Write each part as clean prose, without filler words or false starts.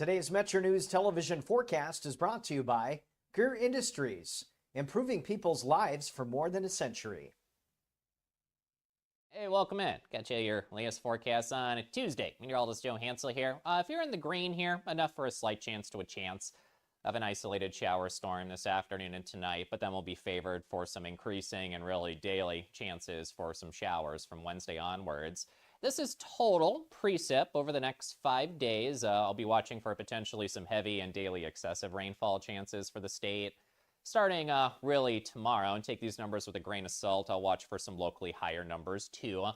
Today's Metro News television forecast is brought to you by Greer Industries, improving people's lives for more than a century. Hey, welcome in. Got you your latest forecast on a Tuesday. Meteorologist Joe Hansel here. If you're in the green here, enough for a slight chance of an isolated shower storm this afternoon and tonight, but then we'll be favored for some increasing and really daily chances for some showers from Wednesday onwards. This is total precip over the next 5 days. I'll be watching for potentially some heavy and daily excessive rainfall chances for the state. Starting really tomorrow, and take these numbers with a grain of salt, I'll watch for some locally higher numbers too.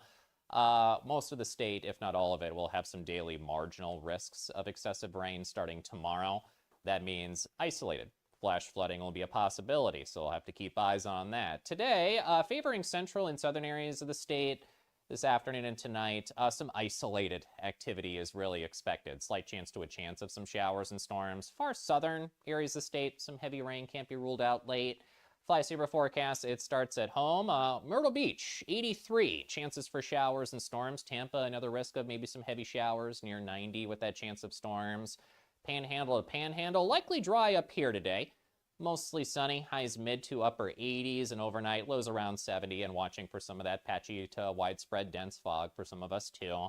Most of the state, if not all of it, will have some daily marginal risks of excessive rain starting tomorrow. That means isolated flash flooding will be a possibility, so we'll have to keep eyes on that. Today, favoring central and southern areas of the state. This afternoon and tonight, some isolated activity is really expected. Slight chance of some showers and storms. Far southern areas of the state, some heavy rain can't be ruled out late. Fly saver forecast, it starts at home. Myrtle Beach, 83. Chances for showers and storms. Tampa, another risk of maybe some heavy showers, near 90 with that chance of storms. Panhandle to Panhandle, likely dry up here today. Mostly sunny, highs mid to upper 80s, and overnight lows around 70, and watching for some of that patchy to widespread dense fog for some of us too.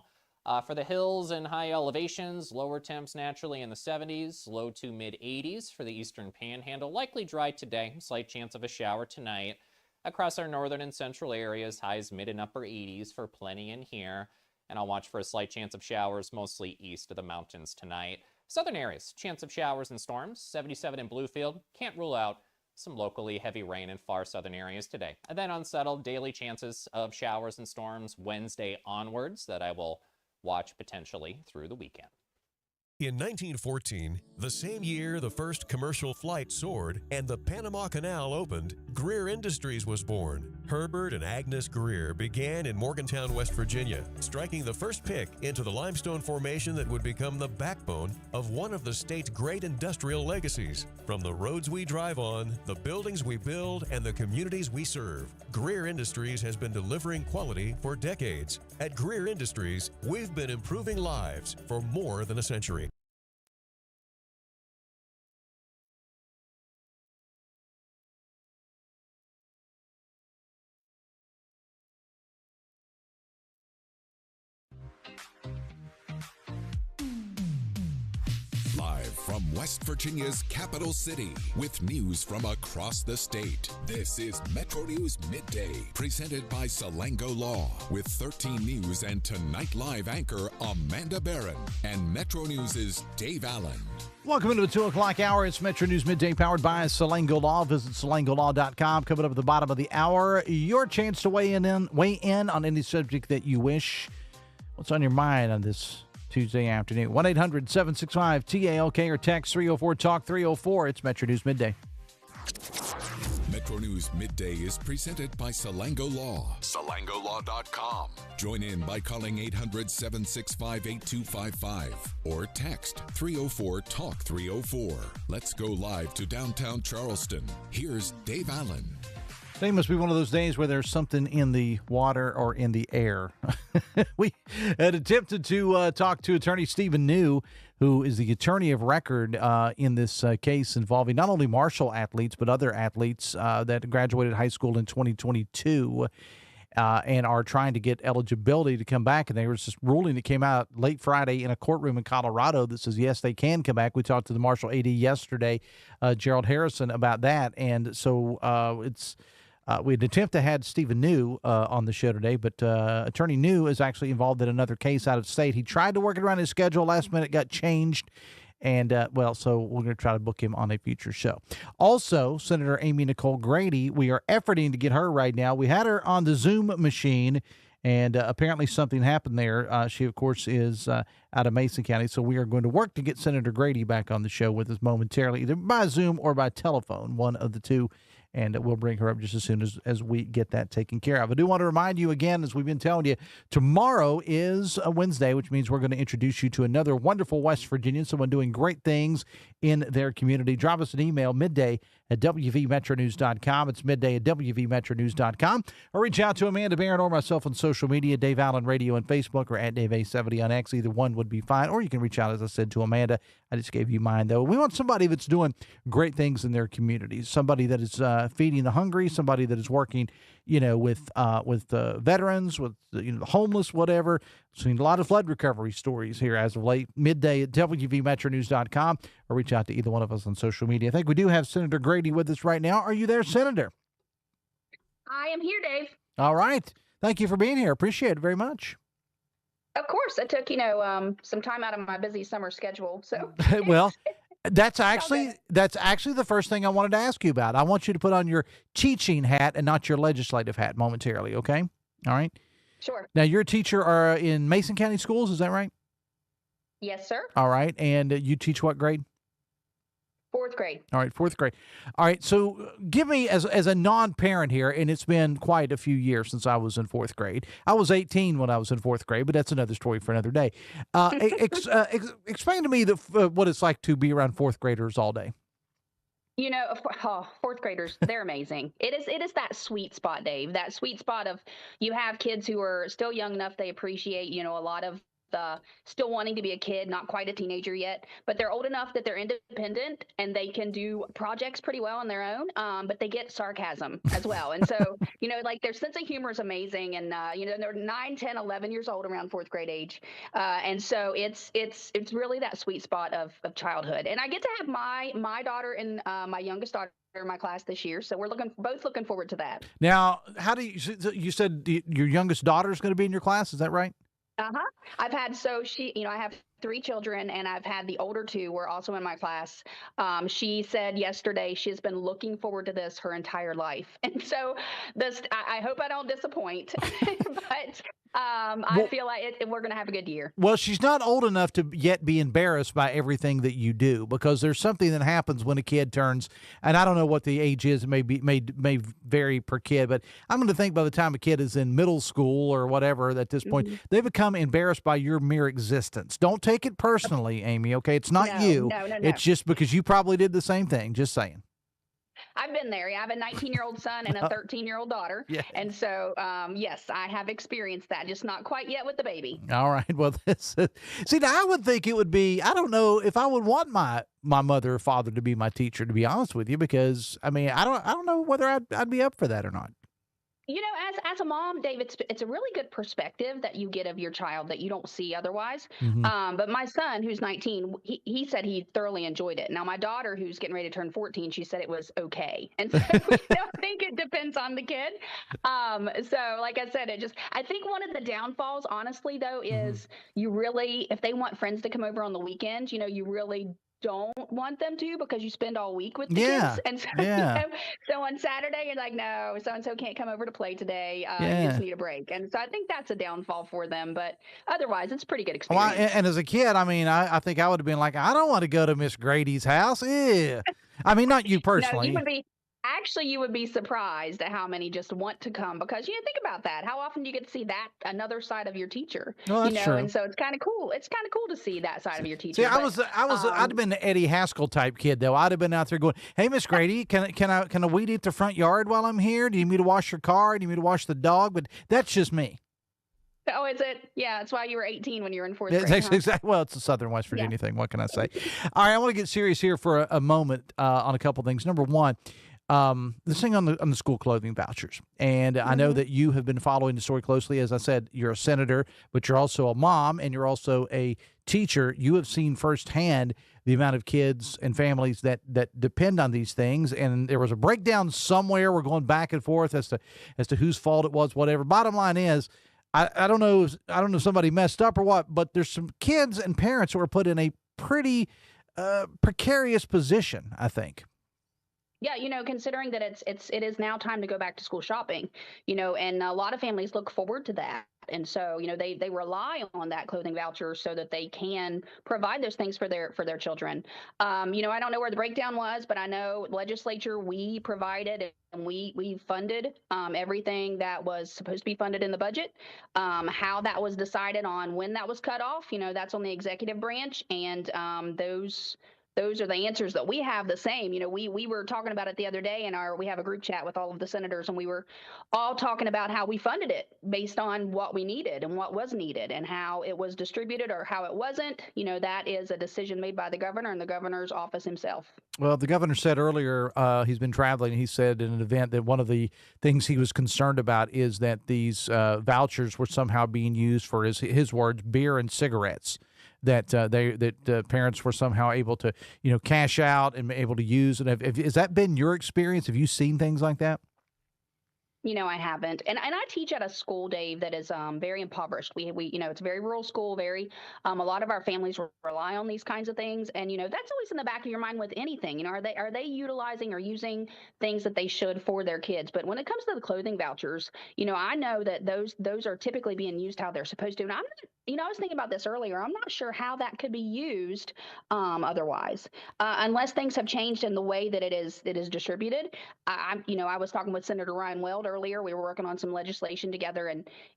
For the hills and high elevations, lower temps naturally in the 70s, low to mid 80s for the eastern panhandle. Likely dry today, slight chance of a shower tonight. Across our northern and central areas, highs mid and upper 80s for plenty in here. And I'll watch for a slight chance of showers mostly east of the mountains tonight. Southern areas, chance of showers and storms, 77 in Bluefield. Can't rule out some locally heavy rain in far southern areas today. And then unsettled daily chances of showers and storms Wednesday onwards that I will watch potentially through the weekend. In 1914, the same year the first commercial flight soared and the Panama Canal opened, Greer Industries was born. Herbert and Agnes Greer began in Morgantown, West Virginia, striking the first pick into the limestone formation that would become the backbone of one of the state's great industrial legacies. From the roads we drive on, the buildings we build, and the communities we serve, Greer Industries has been delivering quality for decades. At Greer Industries, we've been improving lives for more than a century. Live from West Virginia's capital city with news from across the state. This is Metro News Midday, presented by Salango Law, with 13 News and Tonight Live anchor Amanda Barron and Metro News' Dave Allen. Welcome into the 2 o'clock hour. It's Metro News Midday, powered by Salango Law. Visit salangolaw.com. Coming up at the bottom of the hour, your chance to weigh in on any subject that you wish. What's on your mind on this Tuesday afternoon? 1-800-765-TALK or text 304-TALK-304. It's Metro News Midday. Metro News Midday is presented by Salango Law. SalangoLaw.com. Join in by calling 800-765-8255 or text 304-TALK-304. Let's go live to downtown Charleston. Here's Dave Allen. Today must be one of those days where there's something in the water or in the air. We had attempted to talk to attorney Stephen New, who is the attorney of record in this case involving not only martial athletes, but other athletes that graduated high school in 2022 and are trying to get eligibility to come back. And there was this ruling that came out late Friday in a courtroom in Colorado that says, yes, they can come back. We talked to the marshal AD yesterday, Gerald Harrison, about that. And so we'd attempt to have Stephen New on the show today, but Attorney New is actually involved in another case out of state. He tried to work it around his schedule. Last minute got changed. And, so we're going to try to book him on a future show. Also, Senator Amy Grady, we are efforting to get her right now. We had her on the Zoom machine, and apparently something happened there. She, of course, is out of Mason County, so we are going to work to get Senator Grady back on the show with us momentarily, either by Zoom or by telephone, one of the two. And we'll bring her up just as soon as we get that taken care of. I do want to remind you again, as we've been telling you, tomorrow is a Wednesday, which means we're going to introduce you to another wonderful West Virginian, someone doing great things in their community. Drop us an email, midday at WVMetroNews.com. It's midday at WVMetroNews.com. Or reach out to Amanda Barron or myself on social media, Dave Allen Radio on Facebook or at Dave A70 on X. Either one would be fine. Or you can reach out, as I said, to Amanda. I just gave you mine, though. We want somebody that's doing great things in their communities, somebody that is feeding the hungry, somebody that is working, with veterans, with the homeless, whatever. Seen a lot of flood recovery stories here as of late. Midday at WVMetroNews.com, or reach out to either one of us on social media. I think we do have Senator Grady with us right now. Are you there, Senator? I am here, Dave. All right. Thank you for being here. Appreciate it very much. Of course, I took some time out of my busy summer schedule. So well, that's actually the first thing I wanted to ask you about. I want you to put on your teaching hat and not your legislative hat momentarily. Okay. All right. Sure. Now, you're a teacher in Mason County schools. Is that right? Yes, sir. All right. And you teach what grade? Fourth grade. All right, fourth grade. All right, so give me, as a non-parent here, and it's been quite a few years since I was in fourth grade. I was 18 when I was in fourth grade, but that's another story for another day. Explain to me what it's like to be around fourth graders all day. Fourth graders, they're amazing. It is that sweet spot, Dave, that sweet spot of you have kids who are still young enough. They appreciate, a lot of still wanting to be a kid, not quite a teenager yet, but they're old enough that they're independent and they can do projects pretty well on their own. But they get sarcasm as well. And so, their sense of humor is amazing. And, they're 9, 10, 11 years old around fourth grade age. And so it's really that sweet spot of childhood. And I get to have my daughter and my youngest daughter in my class this year. So we're both looking forward to that. Now, you said your youngest daughter is going to be in your class. Is that right? Uh-huh. I have 3 children, and I've had the older 2 were also in my class. She said yesterday she has been looking forward to this her entire life. And so I hope I don't disappoint, but I feel like we're going to have a good year. Well, she's not old enough to yet be embarrassed by everything that you do, because there's something that happens when a kid turns, and I don't know what the age is, may vary per kid, but I'm going to think by the time a kid is in middle school or whatever at this point, they become embarrassed by your mere existence. Don't take it personally, Amy, okay? It's not you. No. It's just because you probably did the same thing. Just saying. I've been there. I have a 19-year-old son and a 13-year-old daughter. Yeah. And so, yes, I have experienced that, just not quite yet with the baby. All right. Well, see, now I would think it would be, I don't know if I would want my mother or father to be my teacher, to be honest with you, because, I don't know whether I'd be up for that or not. As a mom, Dave, it's a really good perspective that you get of your child that you don't see otherwise. Mm-hmm. But my son, who's 19, he said he thoroughly enjoyed it. Now, my daughter, who's getting ready to turn 14, she said it was okay. And so I think it depends on the kid. So like I said, I think one of the downfalls, honestly, though, is you really, if they want friends to come over on the weekend, you really don't want them to, because you spend all week with the kids. And so, so on Saturday, you're like, no, so-and-so can't come over to play today. You just need a break. And so I think that's a downfall for them. But otherwise, it's a pretty good experience. Well, and as a kid, I think I would have been like, I don't want to go to Miss Grady's house. Ew. Not you personally. No, you would be surprised at how many just want to come, because think about that. How often do you get to see that another side of your teacher? Well, that's true. And so it's kind of cool. It's kind of cool to see that side of your teacher. See, I'd have been the Eddie Haskell type kid, though. I'd have been out there going, "Hey, Miss Grady, can I weed eat the front yard while I'm here? Do you need me to wash your car? Do you need me to wash the dog?" But that's just me. Oh, is it? Yeah, that's why you were 18 when you were in fourth grade. Exactly. Well, it's a Southern West Virginia thing. What can I say? All right, I want to get serious here for a moment on a couple things. Number one, this thing on the school clothing vouchers. And I know that you have been following the story closely. As I said, you're a senator, but you're also a mom and you're also a teacher. You have seen firsthand the amount of kids and families that depend on these things. And there was a breakdown somewhere. We're going back and forth as to whose fault it was, whatever. Bottom line is, I don't know if somebody messed up or what, but there's some kids and parents who are put in a pretty precarious position, I think. Yeah, considering that it is now time to go back to school shopping, and a lot of families look forward to that. And so, they rely on that clothing voucher so that they can provide those things for their children. I don't know where the breakdown was, but I know legislature, we provided and we funded everything that was supposed to be funded in the budget. How that was decided on when that was cut off, that's on the executive branch, and those those are the answers that we have the same. We were talking about it the other day we have a group chat with all of the senators, and we were all talking about how we funded it based on what we needed and what was needed and how it was distributed or how it wasn't. That is a decision made by the governor and the governor's office himself. Well, the governor said earlier he's been traveling. He said in an event that one of the things he was concerned about is that these vouchers were somehow being used for his words, beer and cigarettes. That parents were somehow able to cash out and able to use. And has that been your experience? Have you seen things like that? I haven't. And I teach at a school, Dave, that is very impoverished. We it's a very rural school, a lot of our families rely on these kinds of things. And, that's always in the back of your mind with anything. Are they utilizing or using things that they should for their kids? But when it comes to the clothing vouchers, I know that those are typically being used how they're supposed to. And I was thinking about this earlier. I'm not sure how that could be used otherwise, unless things have changed in the way that it is distributed. I was talking with Senator Ryan Weld earlier. We were working on some legislation together,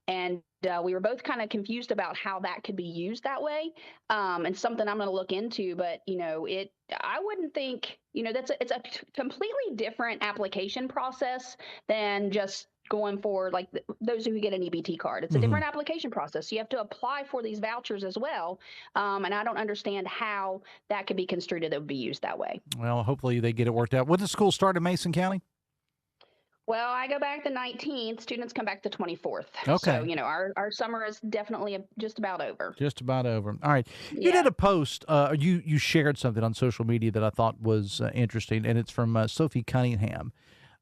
and we were both kind of confused about how that could be used that way. And something I'm going to look into. But I wouldn't think it's a completely different application process than just going for like those who get an EBT card. It's a different application process. You have to apply for these vouchers as well. And I don't understand how that could be construed that would be used that way. Well, hopefully they get it worked out. When does school start in Mason County? Well, I go back the 19th. Students come back the 24th. Okay. So, our summer is definitely just about over. Just about over. All right. You did a post, you shared something on social media that I thought was interesting, and it's from Sophie Cunningham.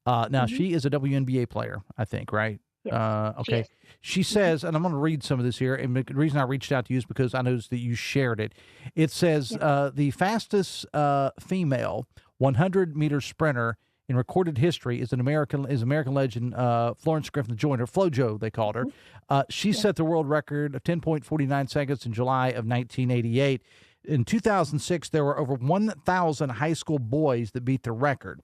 Now, she is a WNBA player, I think, right? Yes, okay. She says, and I'm going to read some of this here, and the reason I reached out to you is because I noticed that you shared it. It says, the fastest female 100-meter sprinter in recorded history is American legend Florence Griffin Joyner, FloJo, they called her. She set the world record of 10.49 seconds in July of 1988. In 2006, there were over 1,000 high school boys that beat the record.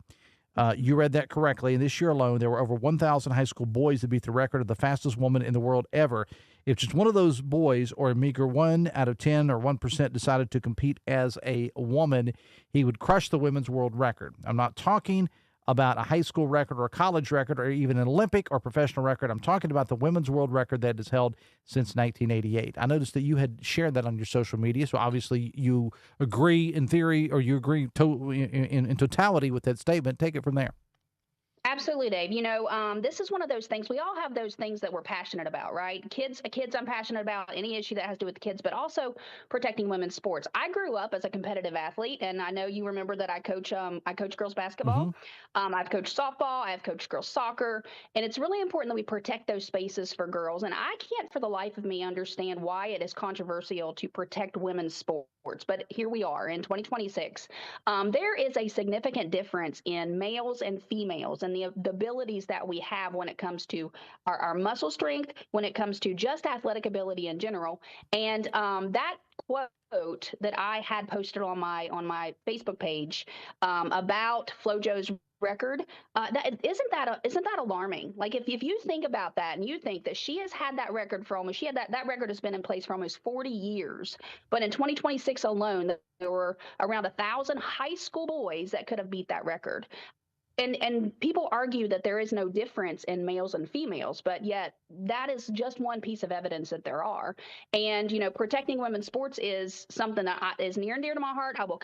You read that correctly. And this year alone, there were over 1,000 high school boys that beat the record of the fastest woman in the world ever. If just one of those boys, or a meager 1 out of 10 or 1%, decided to compete as a woman, he would crush the women's world record. I'm not talking about a high school record or a college record or even an Olympic or professional record. I'm talking about the women's world record that is held since 1988. I noticed that you had shared that on your social media, so obviously you agree in theory, or you agree in totality with that statement. Take it from there. Absolutely, Dave. This is one of those things. We all have those things that we're passionate about, right? Kids, I'm passionate about any issue that has to do with the kids, but also protecting women's sports. I grew up as a competitive athlete, and I know you remember that I coach girls basketball. I've coached softball. I've coached girls soccer, and it's really important that we protect those spaces for girls. And I can't for the life of me understand why it is controversial to protect women's sports. But here we are in 2026. There is a significant difference in males and females and the abilities that we have when it comes to our muscle strength, when it comes to just athletic ability in general. And that quote that I had posted on my Facebook page about FloJo's record, isn't that alarming? Like if you think about that and you think that she has had that record for almost, that record has been in place for almost 40 years, but in 2026 alone, there were around 1,000 high school boys that could have beat that record. And people argue that there is no difference in males and females, but yet that is just one piece of evidence that there are. And, protecting women's sports is something that is near and dear to my heart. I will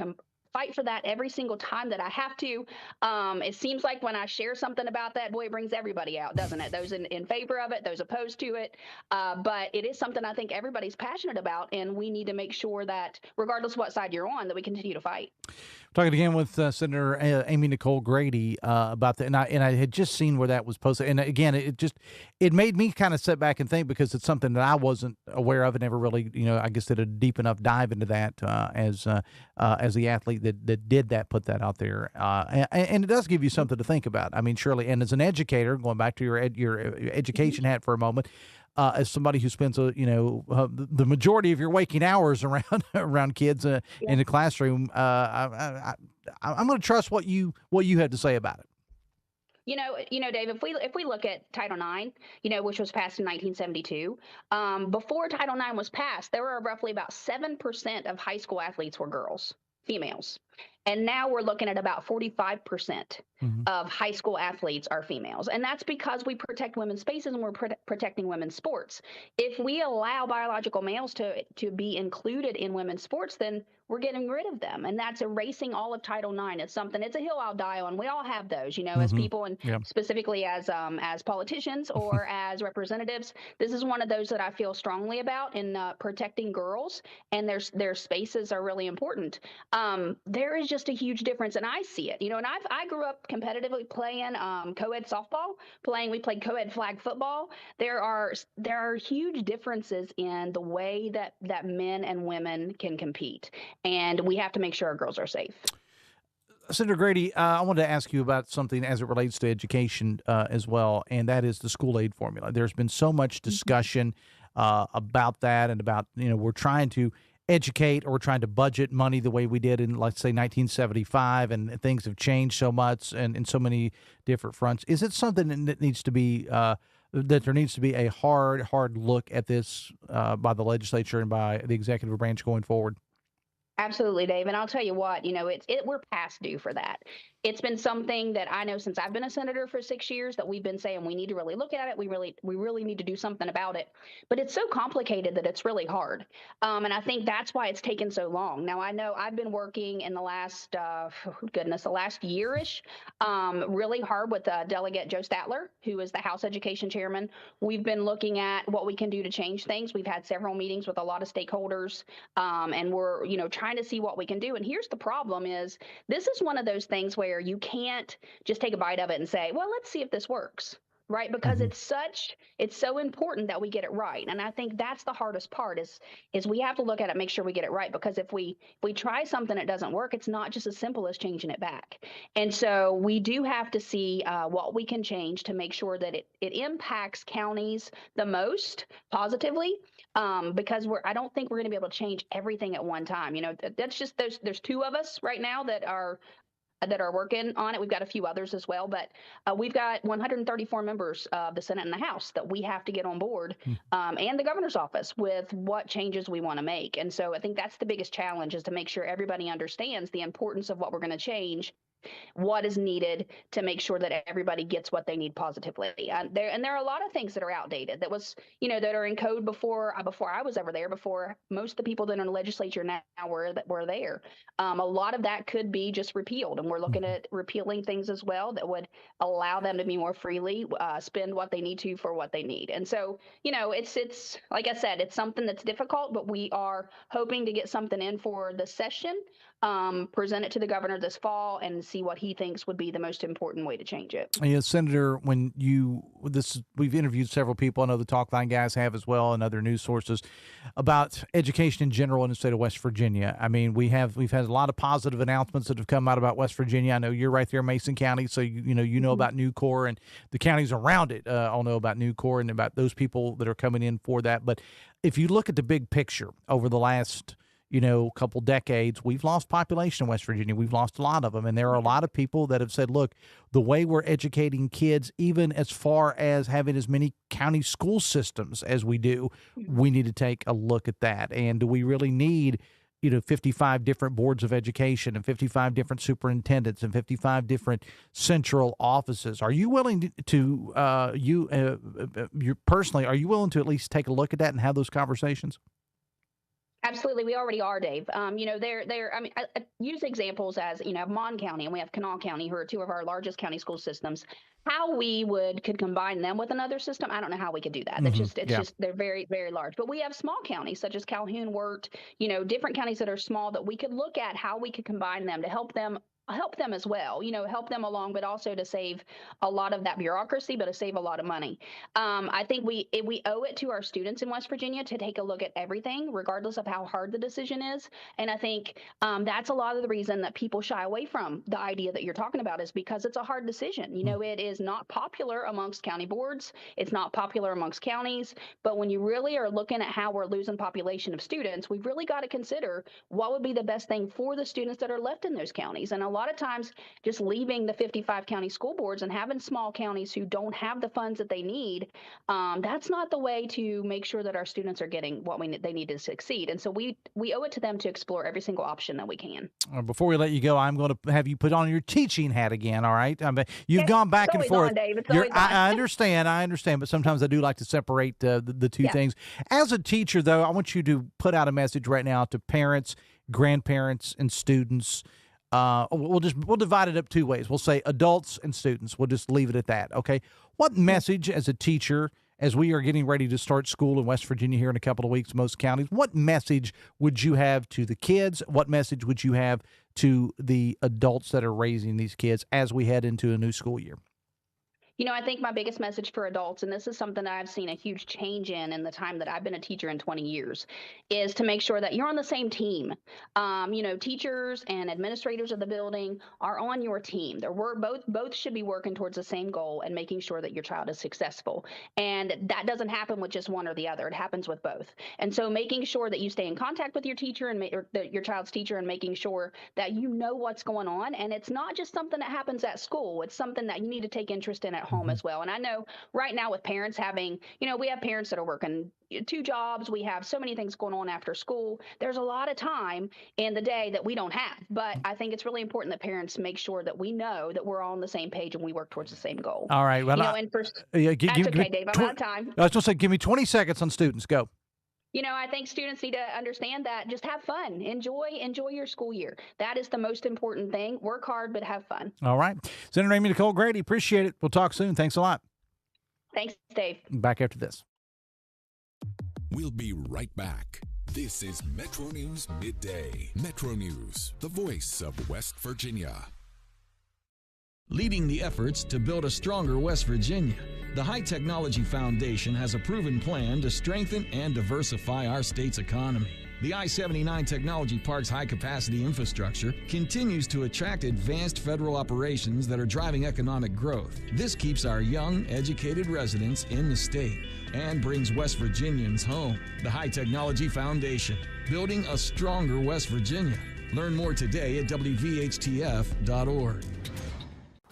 fight for that every single time that I have to. It seems like when I share something about that, boy, it brings everybody out, doesn't it? Those in favor of it, those opposed to it. But it is something I think everybody's passionate about, and we need to make sure that regardless of what side you're on, that we continue to fight. Talking again with Senator Amy Nicole Grady about that, and I had just seen where that was posted, and again, it made me kind of sit back and think, because it's something that I wasn't aware of and never really, I guess, did a deep enough dive into that as the athlete that did that, put that out there, and it does give you something to think about. I mean, surely, and as an educator, going back to your education hat for a moment. As somebody who spends the majority of your waking hours around kids in the classroom, I'm going to trust what you had to say about it. Dave, if we look at Title IX, which was passed in 1972, before Title IX was passed, there were roughly about 7% of high school athletes were girls, females. And now we're looking at about 45% Mhm. of high school athletes are females. And that's because we protect women's spaces and we're protecting women's sports. If we allow biological males to be included in women's sports, then we're getting rid of them. And that's erasing all of Title IX. It's a hill I'll die on. We all have those, as Mhm. people and Yeah. specifically as politicians or as representatives. This is one of those that I feel strongly about in protecting girls, and their spaces are really important. There is just a huge difference, and I see it. And I grew up competitively playing co-ed softball. We played co-ed flag football. There are huge differences in the way that men and women can compete, and we have to make sure our girls are safe. Senator Grady, I wanted to ask you about something as it relates to education as well, and that is the school aid formula. There's been so much discussion about that, and about, we're trying to educate, or we're trying to budget money the way we did in, let's say, 1975, and things have changed so much and in so many different fronts. Is it something that needs to be that there needs to be a hard look at this by the legislature and by the executive branch going forward? Absolutely, Dave. And I'll tell you what, we're past due for that. It's been something that I know since I've been a senator for 6 years that we've been saying we need to really look at it. We really need to do something about it. But it's so complicated that it's really hard. And I think that's why it's taken so long. Now, I know I've been working in the last, the last yearish, really hard with Delegate Joe Statler, who is the House Education Chairman. We've been looking at what we can do to change things. We've had several meetings with a lot of stakeholders, and we're, trying to see what we can do. And here's the problem: is this is one of those things where you can't just take a bite of it and say, well, let's see if this works. Right? Because Mhm. it's so important that we get it right. And I think that's the hardest part is we have to look at it, make sure we get it right. Because if we try something that doesn't work, it's not just as simple as changing it back. And so we do have to see what we can change to make sure that it impacts counties the most positively. Because I don't think we're going to be able to change everything at one time. That's just there's two of us right now that are working on it. We've got a few others as well, but we've got 134 members of the Senate and the House that we have to get on board, and the governor's office with what changes we want to make. And so I think that's the biggest challenge, is to make sure everybody understands the importance of what we're going to change, what is needed to make sure that everybody gets what they need positively. There are a lot of things that are outdated that are in code before I was ever there, before most of the people that are in the legislature now were there. A lot of that could be just repealed, and we're looking at repealing things as well that would allow them to be more freely spend what they need to for what they need. And so, it's like I said, it's something that's difficult, but we are hoping to get something in for the session, present it to the governor this fall, and see what he thinks would be the most important way to change it. Yeah, Senator, we've interviewed several people. I know the Talkline guys have as well, and other news sources, about education in general in the state of West Virginia. I mean, we've had a lot of positive announcements that have come out about West Virginia. I know you're right there in Mason County, so you know about Nucor, and the counties around it all know about Nucor and about those people that are coming in for that. But if you look at the big picture over the last couple decades, we've lost population in West Virginia. We've lost a lot of them. And there are a lot of people that have said, look, the way we're educating kids, even as far as having as many county school systems as we do, we need to take a look at that. And do we really need 55 different boards of education and 55 different superintendents and 55 different central offices? Are you willing to you personally, are you willing to at least take a look at that and have those conversations? Absolutely, we already are, Dave. I mean, I use examples as Mon County, and we have Kanawha County, who are two of our largest county school systems. How we could combine them with another system, I don't know how we could do that. That's just they're very, very large. But we have small counties such as Calhoun, Wirt, different counties that are small, that we could look at how we could combine them to help them as well, help them along, but also to save a lot of that bureaucracy, but to save a lot of money. I think we owe it to our students in West Virginia to take a look at everything, regardless of how hard the decision is. And I think that's a lot of the reason that people shy away from the idea that you're talking about, is because it's a hard decision. It is not popular amongst county boards. It's not popular amongst counties. But when you really are looking at how we're losing population of students, we've really got to consider what would be the best thing for the students that are left in those counties. And a lot of times just leaving the 55 county school boards and having small counties who don't have the funds that they need, that's not the way to make sure that our students are getting what they need to succeed. And so we owe it to them to explore every single option that we can. Before we let you go, I'm going to have you put on your teaching hat again, all right? You've gone back and forth. On, Dave. It's always on. I understand, but sometimes I do like to separate the two things. As a teacher, though, I want you to put out a message right now to parents, grandparents, and students. We'll divide it up two ways. We'll say adults and students. We'll just leave it at that, okay? What message as a teacher, as we are getting ready to start school in West Virginia here in a couple of weeks, most counties, what message would you have to the kids? What message would you have to the adults that are raising these kids as we head into a new school year? I think my biggest message for adults, and this is something that I've seen a huge change in the time that I've been a teacher in 20 years, is to make sure that you're on the same team. Teachers and administrators of the building are on your team. Both should be working towards the same goal and making sure that your child is successful. And that doesn't happen with just one or the other. It happens with both. And so making sure that you stay in contact with your teacher or your child's teacher, and making sure that you know what's going on. And it's not just something that happens at school. It's something that you need to take interest in at home as well. And I know right now with parents having, we have parents that are working 2 jobs. We have so many things going on after school. There's a lot of time in the day that we don't have. But I think it's really important that parents make sure that we know that we're all on the same page and we work towards the same goal. All right. Well, that's okay, Dave. I'm out of time. I was going to say, give me 20 seconds on students. Go. I think students need to understand that just have fun, enjoy your school year. That is the most important thing. Work hard, but have fun. All right. Senator Amy Grady, appreciate it. We'll talk soon. Thanks a lot. Thanks, Dave. Back after this. We'll be right back. This is Metro News Midday. Metro News, the voice of West Virginia. Leading the efforts to build a stronger West Virginia, the High Technology Foundation has a proven plan to strengthen and diversify our state's economy. The I-79 Technology Park's high-capacity infrastructure continues to attract advanced federal operations that are driving economic growth. This keeps our young, educated residents in the state and brings West Virginians home. The High Technology Foundation, building a stronger West Virginia. Learn more today at WVHTF.org.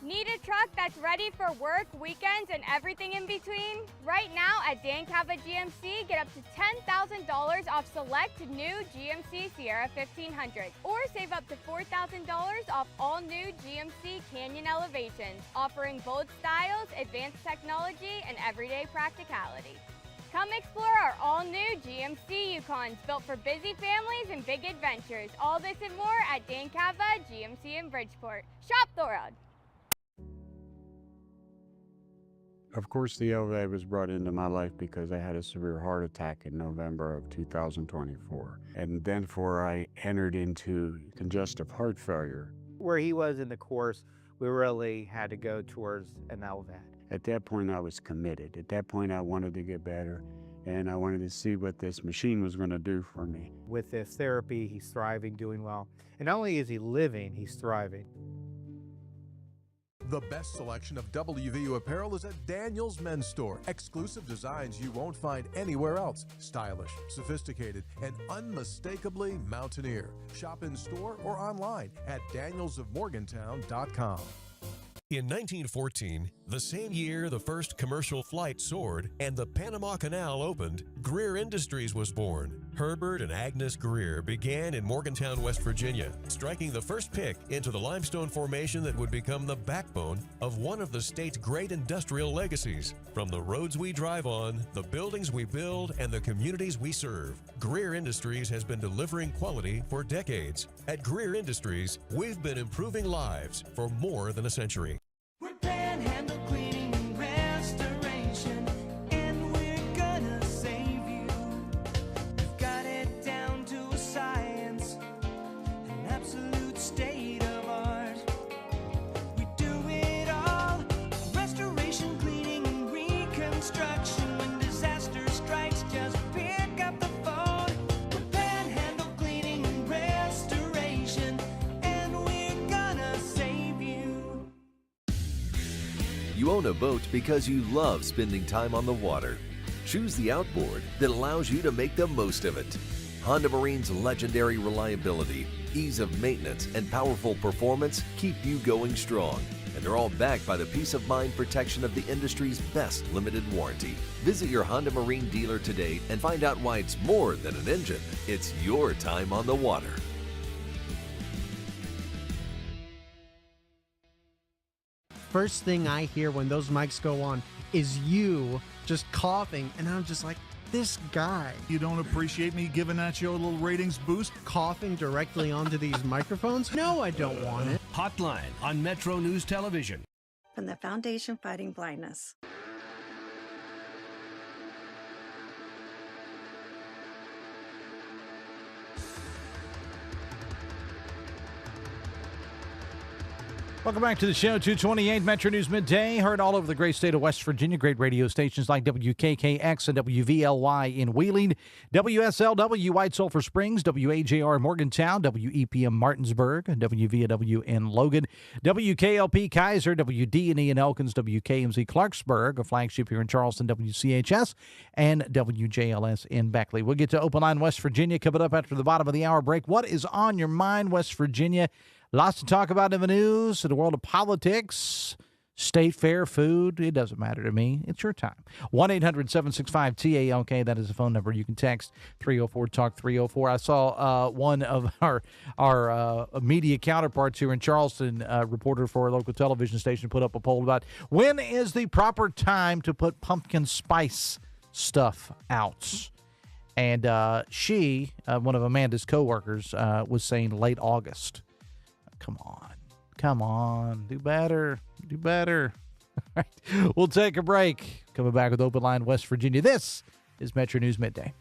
Need a truck that's ready for work, weekends, and everything in between? Right now at Dan Cava GMC, get up to $10,000 off select new GMC Sierra 1500, or save up to $4,000 off all new GMC Canyon Elevations, offering bold styles, advanced technology, and everyday practicality. Come explore our all-new GMC Yukons, built for busy families and big adventures. All this and more at Dan Cava GMC in Bridgeport. Shop the road. Of course, the LVA was brought into my life because I had a severe heart attack in November of 2024. And then I entered into congestive heart failure. Where he was in the course, we really had to go towards an LVAD. At that point, I was committed. At that point, I wanted to get better, and I wanted to see what this machine was going to do for me. With this therapy, he's thriving, doing well. And not only is he living, he's thriving. The best selection of WVU apparel is at Daniel's Men's Store. Exclusive designs you won't find anywhere else. Stylish, sophisticated, and unmistakably mountaineer. Shop in store or online at danielsofmorgantown.com. In 1914, the same year the first commercial flight soared and the Panama Canal opened, Greer Industries was born. Herbert and Agnes Greer began in Morgantown, West Virginia, striking the first pick into the limestone formation that would become the backbone of one of the state's great industrial legacies. From the roads we drive on, the buildings we build, and the communities we serve, Greer Industries has been delivering quality for decades. At Greer Industries, we've been improving lives for more than a century. We're Panhandle Cleaning and Restoration, and we're gonna save you. We've got it down to a science, an absolute state of art. We do it all, restoration, cleaning, and reconstruction. When disaster strikes, just pick up the phone. We're Panhandle Cleaning and Restoration, and we're gonna save you. You own a boat because you love spending time on the water. Choose the outboard that allows you to make the most of it. Honda Marine's legendary reliability, ease of maintenance, and powerful performance keep you going strong. And they're all backed by the peace of mind protection of the industry's best limited warranty. Visit your Honda Marine dealer today and find out why it's more than an engine. It's your time on the water. First thing I hear when those mics go on is you just coughing, and I'm just like, this guy. You don't appreciate me giving that show a little ratings boost? Coughing directly onto these microphones? No, I don't want it. Hotline on Metro News Television. From the Foundation Fighting Blindness. Welcome back to the show. 228 Metro News Midday. Heard all over the great state of West Virginia. Great radio stations like WKKX and WVLY in Wheeling, WSLW White Sulphur Springs, WAJR Morgantown, WEPM Martinsburg, WVW in Logan, WKLP Kaiser, WD&E in Elkins, WKMZ Clarksburg, a flagship here in Charleston, WCHS, and WJLS in Beckley. We'll get to Open Line West Virginia coming up after the bottom of the hour break. What is on your mind, West Virginia? Lots to talk about in the news, in the world of politics, state fair, food. It doesn't matter to me. It's your time. 1-800-765-TALK. That is the phone number. You can text 304-TALK-304. I saw one of our media counterparts here in Charleston, reporter for a local television station, put up a poll about when is the proper time to put pumpkin spice stuff out. And she, one of Amanda's coworkers, was saying late August. Come on. Do better. All right. We'll take a break. Coming back with Open Line West Virginia. This is Metro News Midday.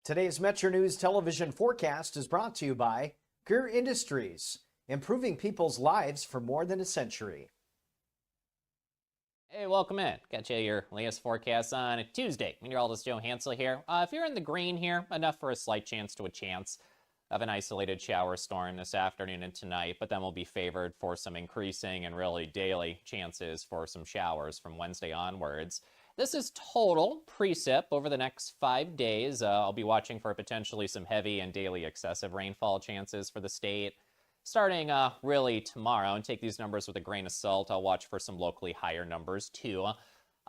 Today's Metro News television forecast is brought to you by Greer Industries, improving people's lives for more than a century. Hey, welcome in. Got you your latest forecast on a Tuesday. Meteorologist Joe Hansel here. If you're in the green here, enough for a slight chance of an isolated shower storm this afternoon and tonight, but then we'll be favored for some increasing and really daily chances for some showers from Wednesday onwards. This is total precip over the next 5 days. I'll be watching for potentially some heavy and daily excessive rainfall chances for the state. Starting really tomorrow, and take these numbers with a grain of salt, I'll watch for some locally higher numbers too.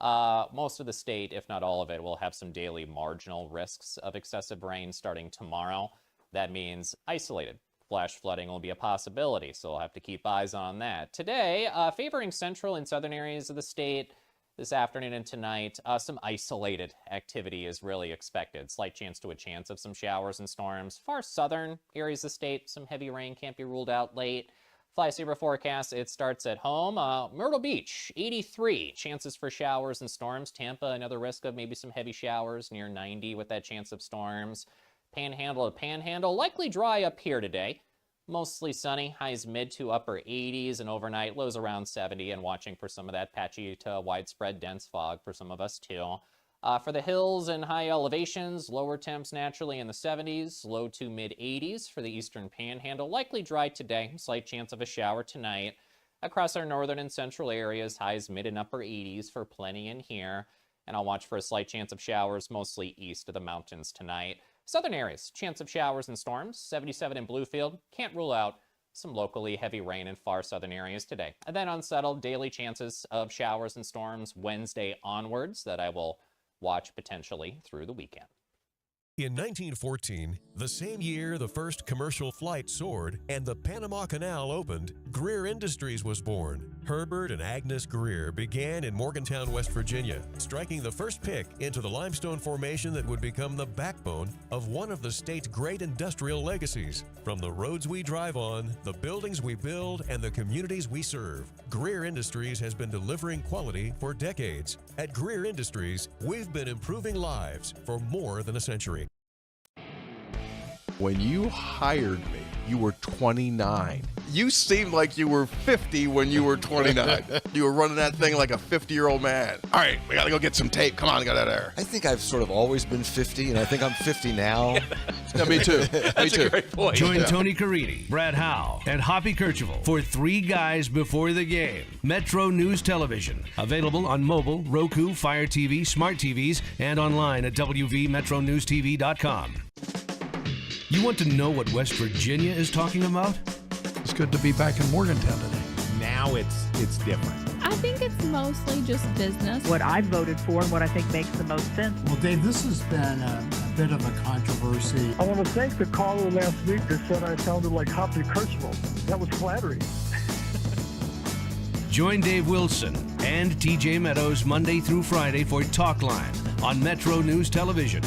Most of the state, if not all of it, will have some daily marginal risks of excessive rain starting tomorrow. That means isolated flash flooding will be a possibility, so we'll have to keep eyes on that. Today, favoring central and southern areas of the state. This afternoon and tonight, some isolated activity is really expected. Slight chance of some showers and storms. Far southern areas of the state, some heavy rain can't be ruled out late. Fly saver forecast, it starts at home. Myrtle Beach, 83. Chances for showers and storms. Tampa, another risk of maybe some heavy showers, near 90 with that chance of storms. Panhandle to Panhandle, likely dry up here today. Mostly sunny, highs mid to upper 80s, and overnight lows around 70, and watching for some of that patchy to widespread dense fog for some of us too. For the hills and high elevations, lower temps naturally in the 70s, low to mid 80s for the eastern panhandle. Likely dry today, slight chance of a shower tonight. Across our northern and central areas, highs mid and upper 80s for plenty in here. And I'll watch for a slight chance of showers mostly east of the mountains tonight. Southern areas, chance of showers and storms, 77 in Bluefield. Can't rule out some locally heavy rain in far southern areas today. And then unsettled daily chances of showers and storms Wednesday onwards that I will watch potentially through the weekend. In 1914, the same year the first commercial flight soared and the Panama Canal opened, Greer Industries was born. Herbert and Agnes Greer began in Morgantown, West Virginia, striking the first pick into the limestone formation that would become the backbone of one of the state's great industrial legacies. From the roads we drive on, the buildings we build, and the communities we serve, Greer Industries has been delivering quality for decades. At Greer Industries, we've been improving lives for more than a century. When you hired me, you were 29. You seemed like you were 50 when you were 29. You were running that thing like a 50-year-old man. All right, we got to go get some tape. Come on, get out of there. I think I've sort of always been 50, and I think I'm 50 now. Yeah, me too. That's a great point. Join Tony Carini, Brad Howe, and Hoppy Kercheval for Three Guys Before the Game. Metro News Television. Available on mobile, Roku, Fire TV, smart TVs, and online at wvmetronewstv.com. You want to know what West Virginia is talking about? It's good to be back in Morgantown today. Now it's different. I think it's mostly just business. What I voted for and what I think makes the most sense. Well, Dave, this has been a bit of a controversy. I want to thank the caller last week that said I sounded like Hoppy Kercheval. That was flattering. Join Dave Wilson and TJ Meadows Monday through Friday for Talk Line on Metro News Television.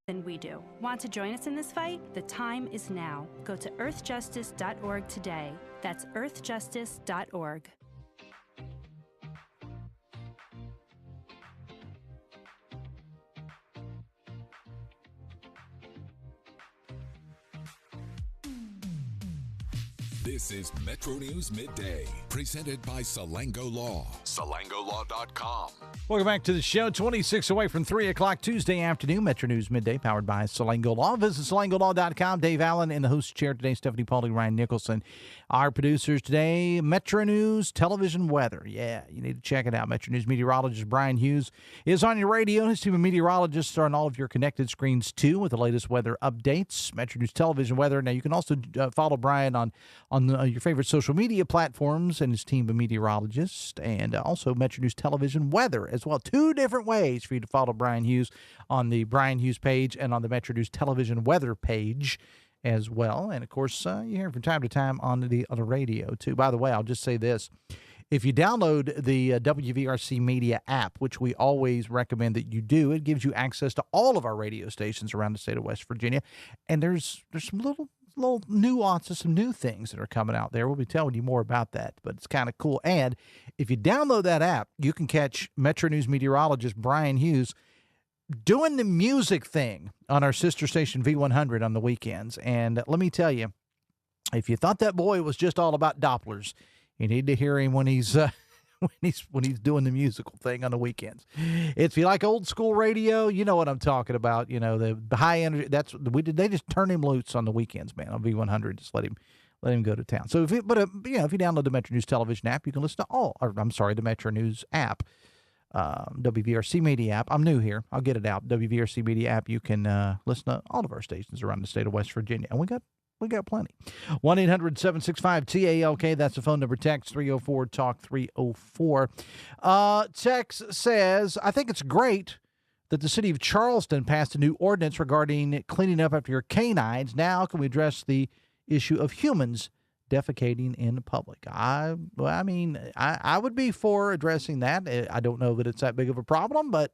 Than we do. Want to join us in this fight? The time is now. Go to earthjustice.org today. That's earthjustice.org. This is Metro News Midday, presented by Salango Law. SalangoLaw.com. Welcome back to the show. 26 away from 3 o'clock Tuesday afternoon. Metro News Midday, powered by Salango Law. Visit SalangoLaw.com. Dave Allen in the host chair today. Stephanie Paulding, Ryan Nicholson. Our producers today, Metro News Television Weather. Yeah, you need to check it out. Metro News meteorologist Brian Hughes is on your radio. His team of meteorologists are on all of your connected screens, too, with the latest weather updates. Metro News Television Weather. Now, you can also follow Brian on your favorite social media platforms and his team of meteorologists, and also Metro News Television Weather as well. Two different ways for you to follow Brian Hughes on the Brian Hughes page and on the Metro News Television Weather page as well. And, of course, you hear him from time to time on the radio, too. By the way, I'll just say this. If you download the WVRC Media app, which we always recommend that you do, it gives you access to all of our radio stations around the state of West Virginia. And there's some little nuances, some new things that are coming out there. We'll be telling you more about that, but it's kind of cool. And if you download that app, you can catch Metro News meteorologist Brian Hughes doing the music thing on our sister station V100 on the weekends. And let me tell you, if you thought that boy was just all about Dopplers, you need to hear him when he's when he's doing the musical thing on the weekends. If you like old school radio, you know what I'm talking about. You know, the high energy. They just turn him loose on the weekends, man. On V100, just let him go to town. So if you download the Metro News Television app, you can listen to the Metro News app, WVRC Media app. I'm new here. I'll get it out. WVRC Media app. You can listen to all of our stations around the state of West Virginia, and we got plenty. 1-800-765-TALK. That's the phone number. Text 304-TALK-304. Text says, I think it's great that the city of Charleston passed a new ordinance regarding cleaning up after your canines. Now can we address the issue of humans defecating in public? I would be for addressing that. I don't know that it's that big of a problem, but,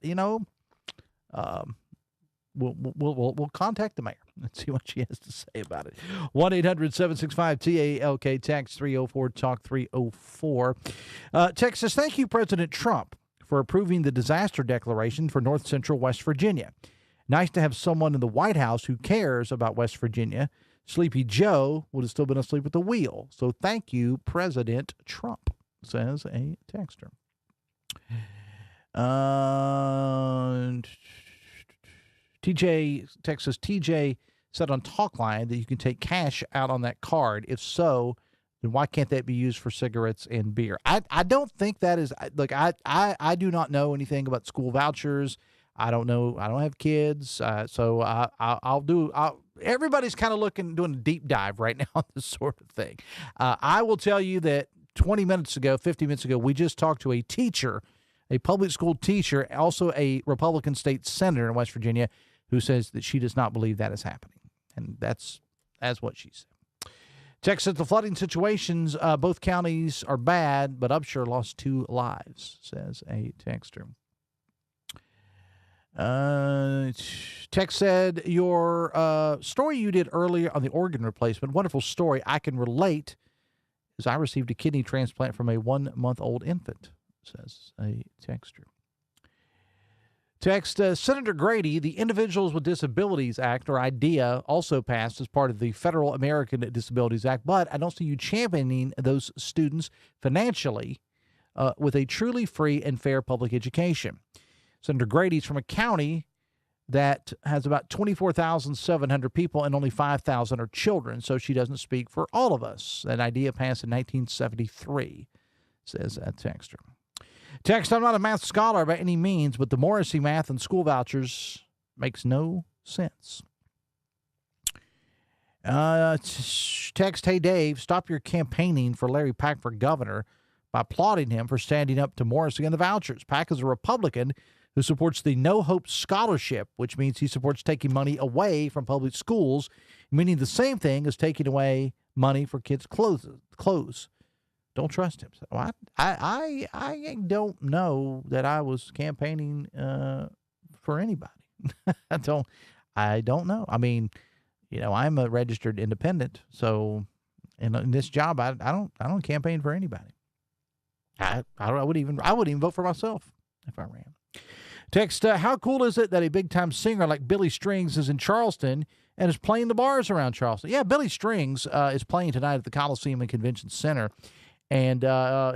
We'll contact the mayor and see what she has to say about it. 1-800-765-TALK, text 304-TALK-304. Text says, thank you, President Trump, for approving the disaster declaration for North Central West Virginia. Nice to have someone in the White House who cares about West Virginia. Sleepy Joe would have still been asleep at the wheel. So thank you, President Trump, says a texter. TJ, Texas, TJ said on Talkline that you can take cash out on that card. If so, then why can't that be used for cigarettes and beer? I don't think that is, look, I do not know anything about school vouchers. I don't know. I don't have kids. So everybody's kind of doing a deep dive right now on this sort of thing. I will tell you that 50 minutes ago, we just talked to a teacher, a public school teacher, also a Republican state senator in West Virginia, who says that she does not believe that is happening. And that's what she said. Text says the flooding situations, both counties are bad, but Upshur lost 2 lives, says a texter. Text said, your story you did earlier on the organ replacement, wonderful story. I can relate, as I received a kidney transplant from a 1-month-old infant, says a texter. Text, Senator Grady, the Individuals with Disabilities Act, or IDEA, also passed as part of the Federal American Disabilities Act, but I don't see you championing those students financially with a truly free and fair public education. Senator Grady's from a county that has about 24,700 people and only 5,000 are children, so she doesn't speak for all of us. That idea passed in 1973, says that texter. Text, I'm not a math scholar by any means, but the Morrissey math and school vouchers makes no sense. Text, hey, Dave, stop your campaigning for Larry Pack for governor by applauding him for standing up to Morrissey and the vouchers. Pack is a Republican who supports the No Hope Scholarship, which means he supports taking money away from public schools, meaning the same thing as taking away money for kids' clothes. Don't trust him. So I don't know that I was campaigning for anybody. I don't know. I mean, I'm a registered independent, so in this job, I don't campaign for anybody. I wouldn't even vote for myself if I ran. Text, how cool is it that a big-time singer like Billy Strings is in Charleston and is playing the bars around Charleston? Yeah, Billy Strings is playing tonight at the Coliseum and Convention Center. And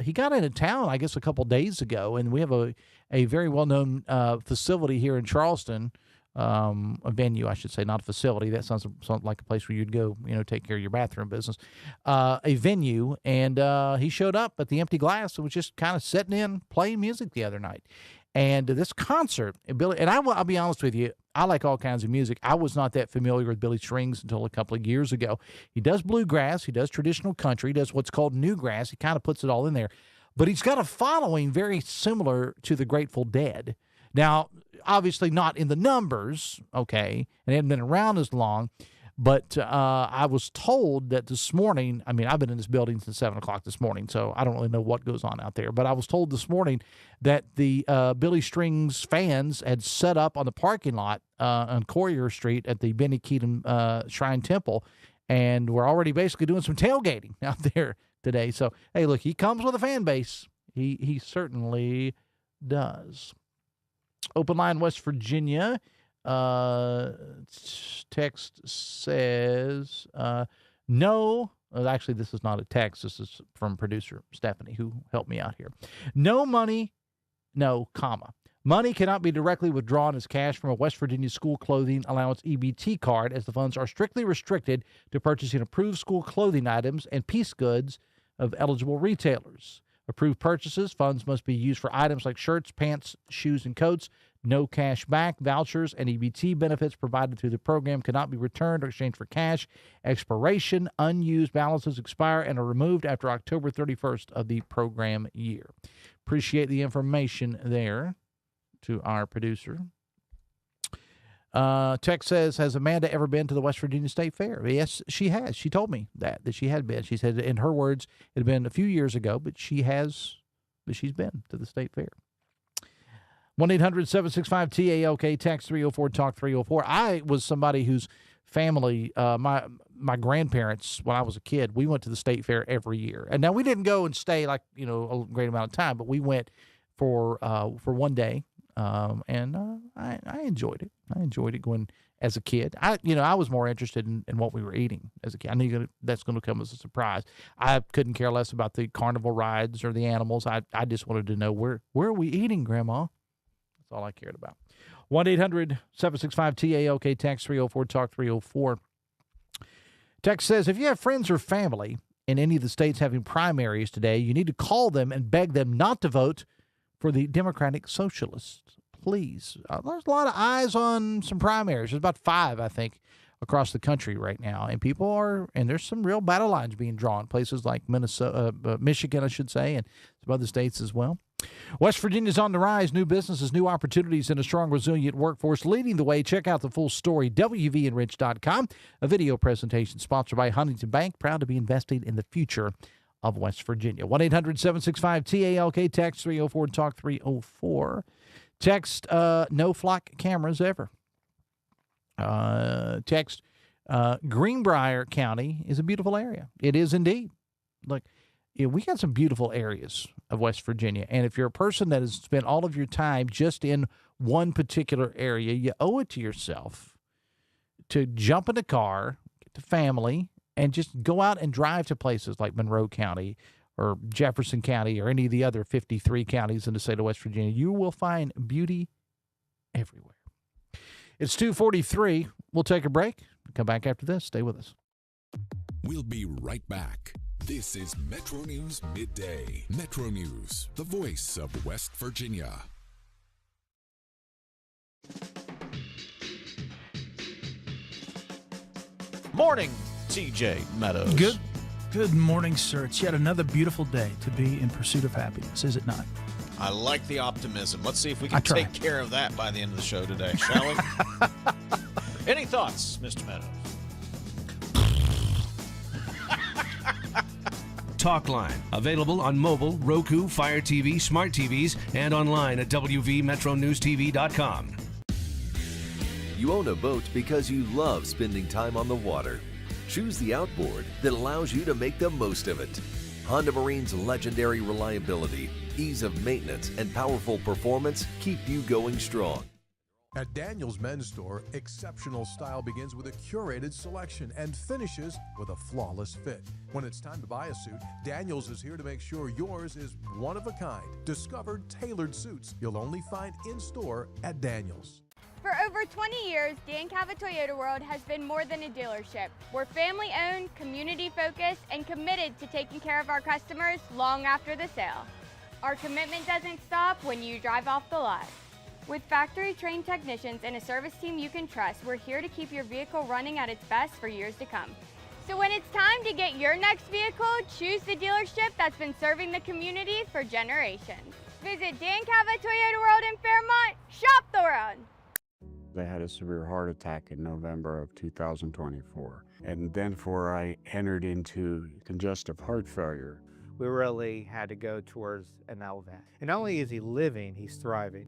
he got into town, I guess, a couple days ago. And we have a very well-known facility here in Charleston, a venue, I should say, not a facility. That sounds like a place where you'd go, take care of your bathroom business. A venue, and he showed up at the Empty Glass and was just kind of sitting in, playing music the other night. And this concert, Billy, and I'll be honest with you, I like all kinds of music. I was not that familiar with Billy Strings until a couple of years ago. He does bluegrass, he does traditional country, he does what's called newgrass. He kind of puts it all in there. But he's got a following very similar to the Grateful Dead. Now, obviously not in the numbers, okay, and hadn't been around as long, but I was told that this morning, I mean, I've been in this building since 7 o'clock this morning, so I don't really know what goes on out there, but I was told this morning that the Billy Strings fans had set up on the parking lot on Courier Street at the Benny Keaton Shrine Temple, and we're already basically doing some tailgating out there today. So, hey, look, he comes with a fan base. He certainly does. Open line, West Virginia. Text says, no. Actually, this is not a text. This is from producer Stephanie, who helped me out here. No money, no, comma. Money cannot be directly withdrawn as cash from a West Virginia school clothing allowance EBT card, as the funds are strictly restricted to purchasing approved school clothing items and piece goods of eligible retailers. Approved purchases, funds must be used for items like shirts, pants, shoes, and coats. No cash back. Vouchers and EBT benefits provided through the program cannot be returned or exchanged for cash. Expiration, unused balances expire and are removed after October 31st of the program year. Appreciate the information there to our producer. Text says, has Amanda ever been to the West Virginia State Fair? Yes, she has. She told me that she had been. She said, in her words, it had been a few years ago, but she's been to the State Fair. 1-800-765-TALK, text 304, talk 304. I was somebody whose family, my grandparents, when I was a kid, we went to the State Fair every year. And now we didn't go and stay a great amount of time, but we went for one day. And I enjoyed it. I enjoyed it going as a kid. I was more interested in what we were eating as a kid. I knew that's going to come as a surprise. I couldn't care less about the carnival rides or the animals. I just wanted to know, where are we eating, Grandma? That's all I cared about. 1-800-765-TALK, text 304, talk 304. Text says, if you have friends or family in any of the states having primaries today, you need to call them and beg them not to vote for the Democratic Socialists. Please. There's a lot of eyes on some primaries. There's about 5, I think, across the country right now. And there's some real battle lines being drawn. Places like Michigan, I should say, and some other states as well. West Virginia's on the rise. New businesses, new opportunities, and a strong, resilient workforce leading the way. Check out the full story, WVEnrich.com. A video presentation sponsored by Huntington Bank, proud to be investing in the future of West Virginia. 1-800-765-TALK, text 304, talk 304. Text, no flock cameras ever. Text, Greenbrier County is a beautiful area. It is indeed. Look, we got some beautiful areas of West Virginia. And if you're a person that has spent all of your time just in one particular area, you owe it to yourself to jump in a car, get the family, and just go out and drive to places like Monroe County or Jefferson County or any of the other 53 counties in the state of West Virginia. You will find beauty everywhere. It's 2:43. We'll take a break. Come back after this. Stay with us. We'll be right back. This is Metro News Midday. Metro News, the voice of West Virginia. Morning, TJ Meadows. Good morning, sir. It's yet another beautiful day to be in pursuit of happiness, is it not? I like the optimism. Let's see if we can take care of that by the end of the show today, shall we? Any thoughts, Mr. Meadows? Talkline, available on mobile, Roku, Fire TV, smart TVs, and online at wvmetronewstv.com. You own a boat because you love spending time on the water. Choose the outboard that allows you to make the most of it. Honda Marine's legendary reliability, ease of maintenance, and powerful performance keep you going strong. At Daniel's Men's Store, exceptional style begins with a curated selection and finishes with a flawless fit. When it's time to buy a suit, Daniel's is here to make sure yours is one of a kind. Discover tailored suits you'll only find in-store at Daniel's. For over 20 years, Dan Cava Toyota World has been more than a dealership. We're family-owned, community-focused, and committed to taking care of our customers long after the sale. Our commitment doesn't stop when you drive off the lot. With factory-trained technicians and a service team you can trust, we're here to keep your vehicle running at its best for years to come. So when it's time to get your next vehicle, choose the dealership that's been serving the community for generations. Visit Dan Cava Toyota World in Fairmont. Shop the world. I had a severe heart attack in November of 2024. And then I entered into congestive heart failure. We really had to go towards an LVAD. And not only is he living, he's thriving.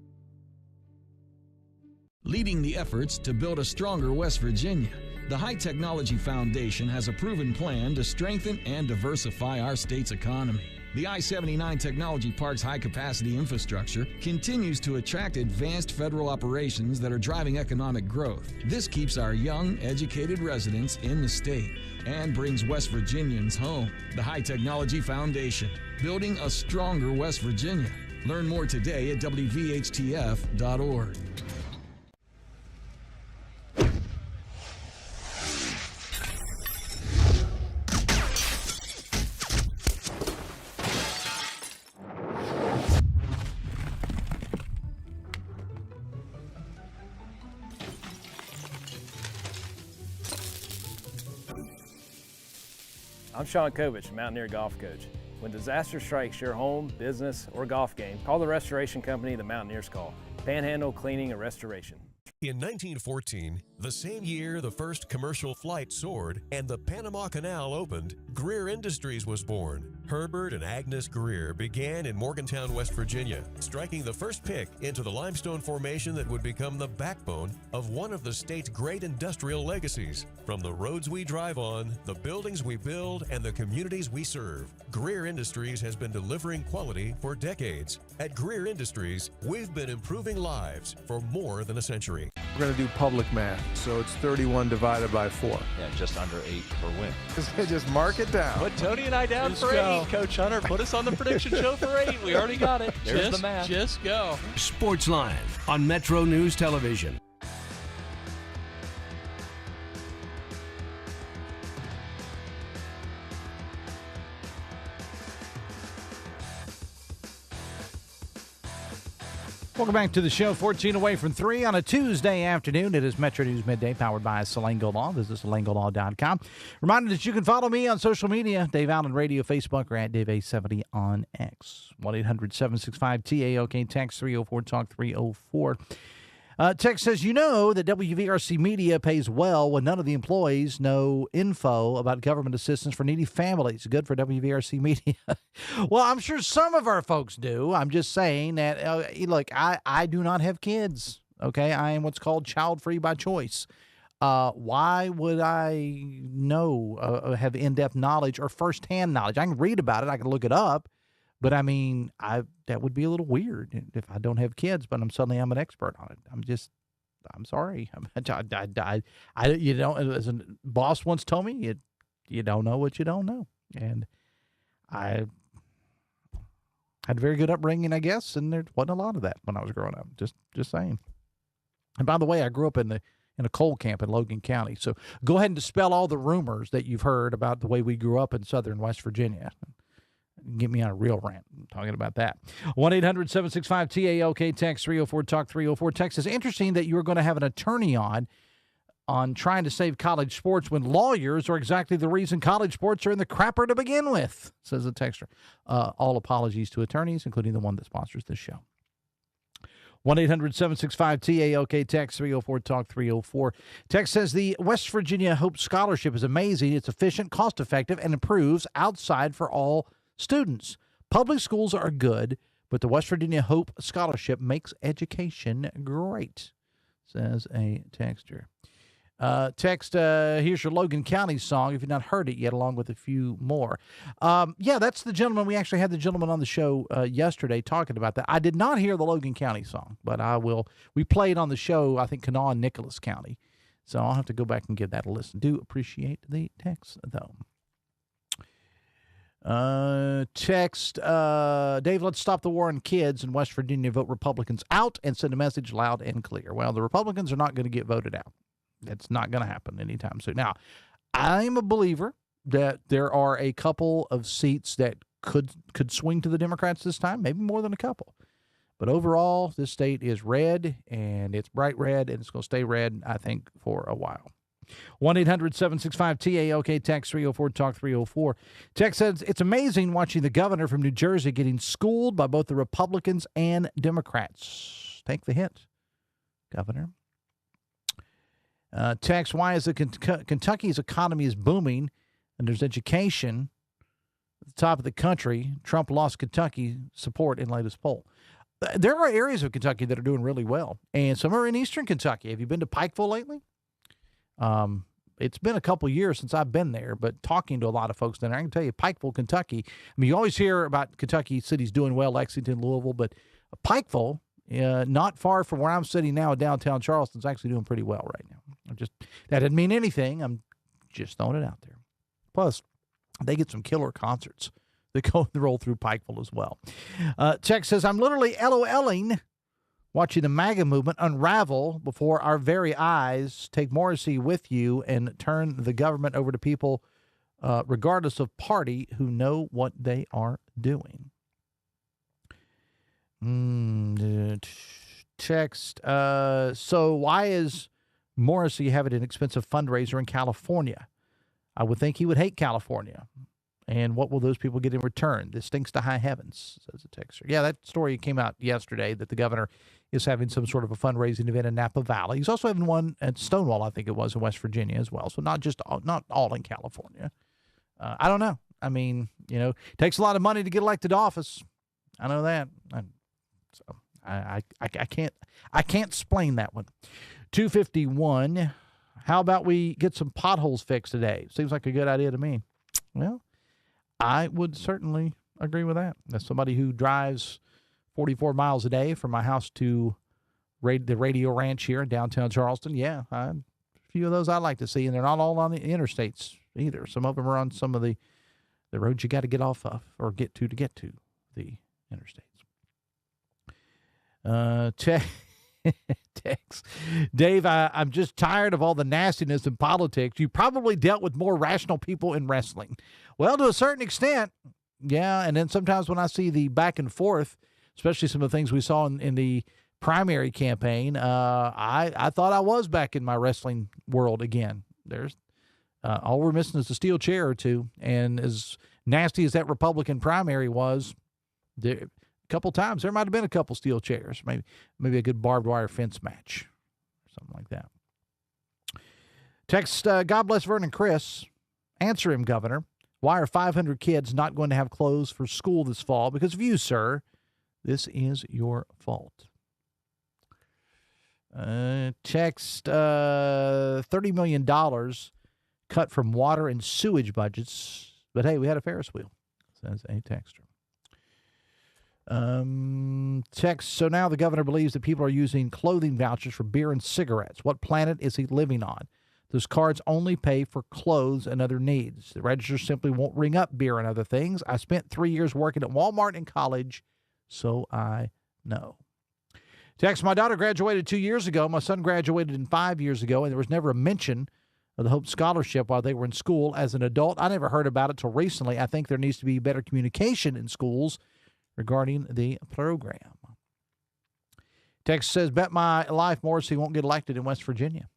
Leading the efforts to build a stronger West Virginia, the High Technology Foundation has a proven plan to strengthen and diversify our state's economy. The I-79 Technology Park's high-capacity infrastructure continues to attract advanced federal operations that are driving economic growth. This keeps our young, educated residents in the state and brings West Virginians home. The High Technology Foundation, building a stronger West Virginia. Learn more today at WVHTF.org. I'm Sean Kovich, Mountaineer Golf Coach. When disaster strikes your home, business, or golf game, call the restoration company the Mountaineers call. Panhandle Cleaning and Restoration. In 1914, the same year the first commercial flight soared and the Panama Canal opened, Greer Industries was born. Herbert and Agnes Greer began in Morgantown, West Virginia, striking the first pick into the limestone formation that would become the backbone of one of the state's great industrial legacies. From the roads we drive on, the buildings we build, and the communities we serve, Greer Industries has been delivering quality for decades. At Greer Industries, we've been improving lives for more than a century. We're going to do public math, so it's 31 divided by 4. Yeah, just under 8 per win. Just mark it down. Put Tony and I down for 8, Coach Hunter. Put us on the prediction show for 8. We already got it. There's the math. Just go. Sports Line on Metro News Television. Welcome back to the show. 14 away from 3 on a Tuesday afternoon. It is Metro News Midday, powered by Selango Law. Visit SelangoLaw.com. Reminder that you can follow me on social media, Dave Allen Radio, Facebook, or at Dave870 on X. 1-800-765-TAOK, text 304-TALK-304. Text says, you know that WVRC Media pays well when none of the employees know info about government assistance for needy families. Good for WVRC Media. Well, I'm sure some of our folks do. I'm just saying that, look, I do not have kids, okay? I am what's called child-free by choice. Why would I know, have in-depth knowledge or firsthand knowledge? I can read about it. I can look it up. But, I mean, that would be a little weird if I don't have kids, but I'm an expert on it. I'm sorry. You know, as a boss once told me, you don't know what you don't know. And I had a very good upbringing, I guess, and there wasn't a lot of that when I was growing up. Just saying. And by the way, I grew up in a coal camp in Logan County. So go ahead and dispel all the rumors that you've heard about the way we grew up in southern West Virginia. Get me on a real rant talking about that. 1-800-765-TALK, text 304-TALK 304. Text is interesting that you were going to have an attorney on trying to save college sports when lawyers are exactly the reason college sports are in the crapper to begin with, says the texter. All apologies to attorneys, including the one that sponsors this show. 1-800-765-TALK, text 304-TALK 304. Text says the West Virginia Hope Scholarship is amazing. It's efficient, cost-effective, and improves outside for all students. Public schools are good, but the West Virginia Hope Scholarship makes education great, says a texter. Here's your Logan County song, if you've not heard it yet, along with a few more. Yeah, that's the gentleman. We actually had the gentleman on the show yesterday talking about that. I did not hear the Logan County song, but I will. We played on the show, I think, Kanawha and Nicholas County. So I'll have to go back and give that a listen. Do appreciate the text, though. Dave, let's stop the war on kids in West Virginia. Vote Republicans out and send a message loud and clear. Well, the Republicans are not going to get voted out. That's not going to happen anytime soon. Now, I'm a believer that there are a couple of seats that could swing to the Democrats this time, maybe more than a couple. But overall, this state is red, and it's bright red, and it's going to stay red, I think, for a while. 1-800-765-TALK, text 304-TALK 304. Text says, it's amazing watching the governor from New Jersey getting schooled by both the Republicans and Democrats. Take the hint, Governor. Text, why is Kentucky's economy is booming and there's education at the top of the country? Trump lost Kentucky support in latest poll. There are areas of Kentucky that are doing really well, and some are in eastern Kentucky. Have you been to Pikeville lately? It's been a couple years since I've been there, but talking to a lot of folks there, I can tell you, Pikeville, Kentucky, I mean, you always hear about Kentucky cities doing well, Lexington, Louisville, but Pikeville, not far from where I'm sitting now in downtown Charleston, is actually doing pretty well right now. That didn't mean anything. I'm just throwing it out there. Plus, they get some killer concerts that roll through Pikeville as well. Text says, I'm literally LOLing watching the MAGA movement unravel before our very eyes. Take Morrissey with you and turn the government over to people, regardless of party, who know what they are doing. Text. So why is Morrissey having an expensive fundraiser in California? I would think he would hate California. And what will those people get in return? This stinks to high heavens, says the texter. Yeah, that story came out yesterday that the governor is having some sort of a fundraising event in Napa Valley. He's also having one at Stonewall, I think it was, in West Virginia as well. So not all in California. I don't know. I mean, it takes a lot of money to get elected to office. I know that. I can't explain that one. 251. How about we get some potholes fixed today? Seems like a good idea to me. Well, I would certainly agree with that. As somebody who drives 44 miles a day from my house to the Radio Ranch here in downtown Charleston, yeah, a few of those I like to see, and they're not all on the interstates either. Some of them are on some of the roads you got to get off of or get to the interstates. Text. Dave, I'm just tired of all the nastiness in politics. You probably dealt with more rational people in wrestling. Well, to a certain extent, yeah. And then sometimes when I see the back and forth, especially some of the things we saw in the primary campaign, I thought I was back in my wrestling world again. There's all we're missing is a steel chair or two. And as nasty as that Republican primary was, a couple times there might have been a couple steel chairs, maybe a good barbed wire fence match, something like that. Text, God bless Vernon Chris. Answer him, Governor. Why are 500 kids not going to have clothes for school this fall? Because of you, sir. This is your fault. Text $30 million cut from water and sewage budgets. But hey, we had a Ferris wheel, says a texter. Text, so now the governor believes that people are using clothing vouchers for beer and cigarettes. What planet is he living on? Those cards only pay for clothes and other needs. The register simply won't ring up beer and other things. I spent 3 years working at Walmart in college, so I know. Text, my daughter graduated 2 years ago. My son graduated 5 years ago, and there was never a mention of the Hope Scholarship while they were in school. As an adult, I never heard about it till recently. I think there needs to be better communication in schools regarding the program. Text says, bet my life Morrissey won't get elected in West Virginia.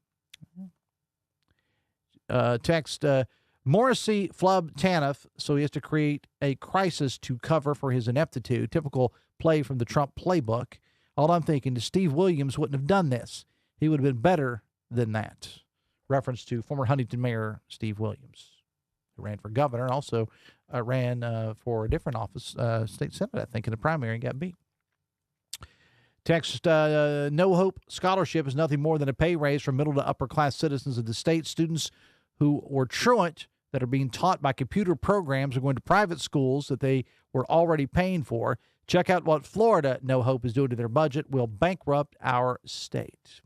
Text, Morrissey flubbed TANF, so he has to create a crisis to cover for his ineptitude. Typical play from the Trump playbook. All I'm thinking is Steve Williams wouldn't have done this. He would have been better than that. Reference to former Huntington Mayor Steve Williams, who ran for governor and also ran for a different office, state senate, I think, in the primary and got beat. Text, No Hope Scholarship is nothing more than a pay raise for middle to upper class citizens of the state. Students who were truant that are being taught by computer programs are going to private schools that they were already paying for. Check out what Florida No Hope is doing to their budget. Will bankrupt our state.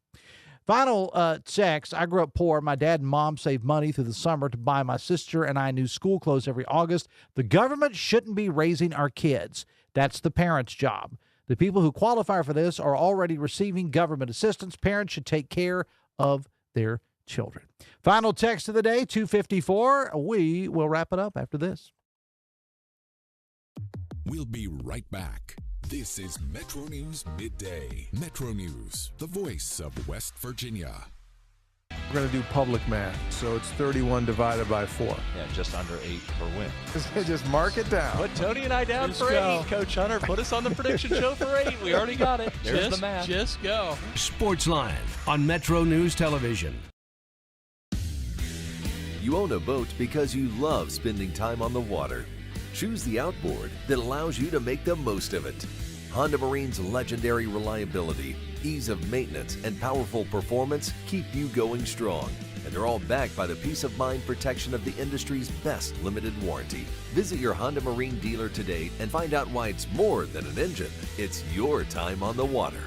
Final text, I grew up poor. My dad and mom saved money through the summer to buy my sister and I new school clothes every August. The government shouldn't be raising our kids. That's the parents' job. The people who qualify for this are already receiving government assistance. Parents should take care of their children. Final text of the day, 254. We will wrap it up after this. We'll be right back. This is Metro News Midday. Metro News, the voice of West Virginia. We're going to do public math, so it's 31 divided by 4. Yeah, just under 8 per win. Just mark it down. Put Tony and I down for 8. Coach Hunter, put us on the prediction show for 8. We already got it. There's the math. Just go. Sportsline on Metro News Television. You own a boat because you love spending time on the water. Choose the outboard that allows you to make the most of it. Honda Marine's legendary reliability, ease of maintenance, and powerful performance keep you going strong. And they're all backed by the peace of mind protection of the industry's best limited warranty. Visit your Honda Marine dealer today and find out why it's more than an engine. It's your time on the water.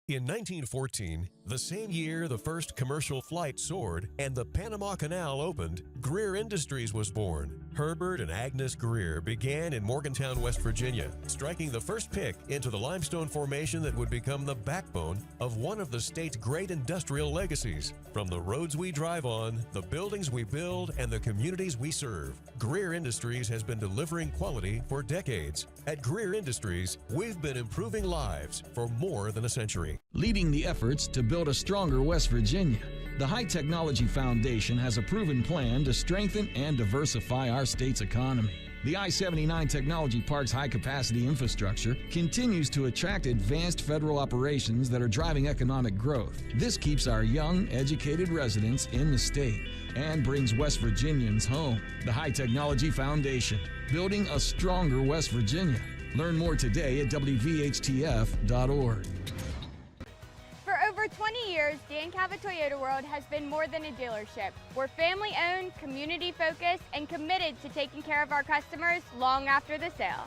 In 1914, the same year the first commercial flight soared and the Panama Canal opened, Greer Industries was born. Herbert and Agnes Greer began in Morgantown, West Virginia, striking the first pick into the limestone formation that would become the backbone of one of the state's great industrial legacies. From the roads we drive on, the buildings we build, and the communities we serve, Greer Industries has been delivering quality for decades. At Greer Industries, we've been improving lives for more than a century. Leading the efforts to build a stronger West Virginia, the High Technology Foundation has a proven plan to strengthen and diversify our state's economy. The I-79 Technology Park's high-capacity infrastructure continues to attract advanced federal operations that are driving economic growth. This keeps our young, educated residents in the state and brings West Virginians home. The High Technology Foundation, building a stronger West Virginia. Learn more today at WVHTF.org. For over 20 years, Dan Cava Toyota World has been more than a dealership. We're family-owned, community-focused, and committed to taking care of our customers long after the sale.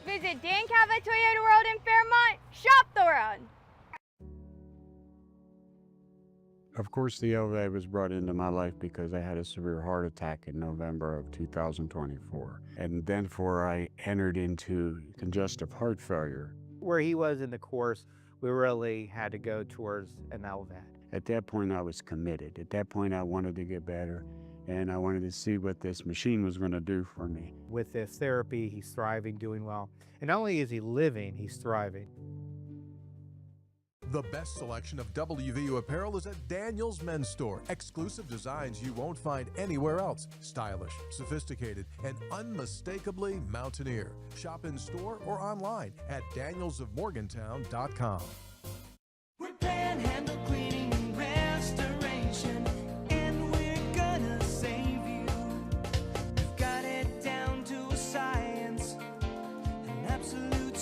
Visit Dan Cava Toyota World in Fairmont. Shop the world! Of course, the LVA was brought into my life because I had a severe heart attack in November of 2024. And then I entered into congestive heart failure. Where he was in the course, we really had to go towards an LVAD. At that point, I was committed. At that point, I wanted to get better, and I wanted to see what this machine was going to do for me. With this therapy, he's thriving, doing well. And not only is he living, he's thriving. The best selection of WVU apparel is at Daniel's Men's Store. Exclusive designs you won't find anywhere else. Stylish, sophisticated, and unmistakably mountaineer. Shop in store or online at danielsofmorgantown.com. We're Panhandle Cleaning and Restoration, and we're gonna save you. We've got it down to a science, an absolute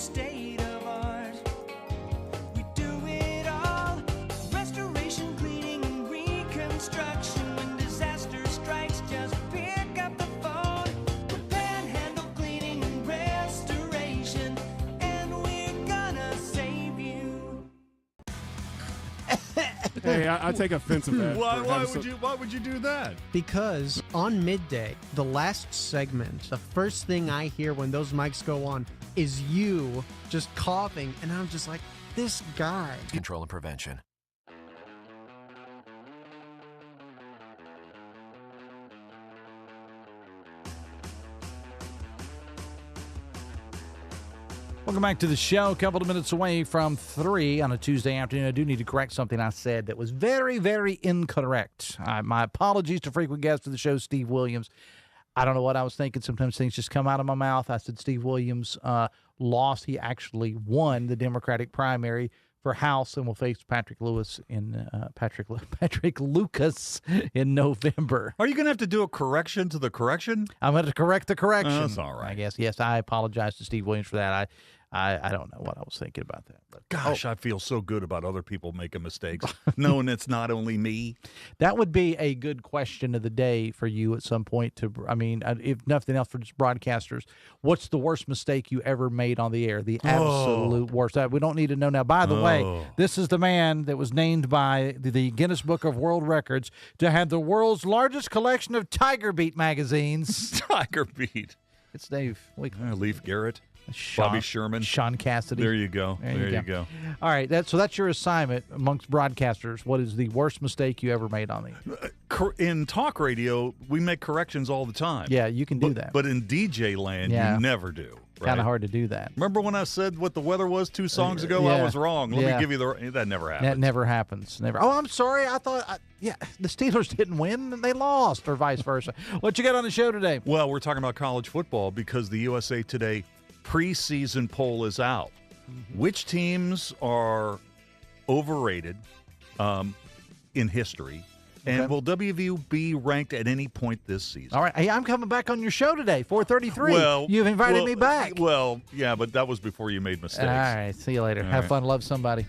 Hey, I take offense at that. Why would you do that? Because on midday, the last segment, the first thing I hear when those mics go on is you just coughing, and I'm just like, this guy. Control and prevention. Welcome back to the show. A couple of minutes away from 3 on a Tuesday afternoon. I do need to correct something I said that was very, very incorrect. My apologies to frequent guest of the show, Steve Williams. I don't know what I was thinking. Sometimes things just come out of my mouth. I said Steve Williams lost. He actually won the Democratic primary for House and will face Patrick Lucas in November. Are you going to have to do a correction to the correction? I'm going to correct the correction. That's all right. I guess. Yes, I apologize to Steve Williams for that. I don't know what I was thinking about that. But, Gosh, I feel so good about other people making mistakes, knowing it's not only me. That would be a good question of the day for you at some point. If nothing else for just broadcasters, what's the worst mistake you ever made on the air? The absolute worst. We don't need to know now. By the way, this is the man that was named by the Guinness Book of World Records to have the world's largest collection of Tiger Beat magazines. Tiger Beat. It's Dave. Leif Garrett. Bobby Sherman. Sean Cassidy. There you go. There you go. All right. So that's your assignment amongst broadcasters. What is the worst mistake you ever made on the air? In talk radio, we make corrections all the time. Yeah, you can do that. But in DJ land, you never do. Right? Kind of hard to do that. Remember when I said what the weather was 2 songs ago? I was wrong. Let me give you that never happens. That never happens. Never. Oh, I'm sorry. I thought, the Steelers didn't win. They lost, or vice versa. What you got on the show today? Well, we're talking about college football because the USA Today preseason poll is out. Which teams are overrated in history? And will WVU be ranked at any point this season? All right. Hey, I'm coming back on your show today, 4:33. Well, you've invited me back. Well, yeah, but that was before you made mistakes. All right. See you later. Have fun. Love somebody.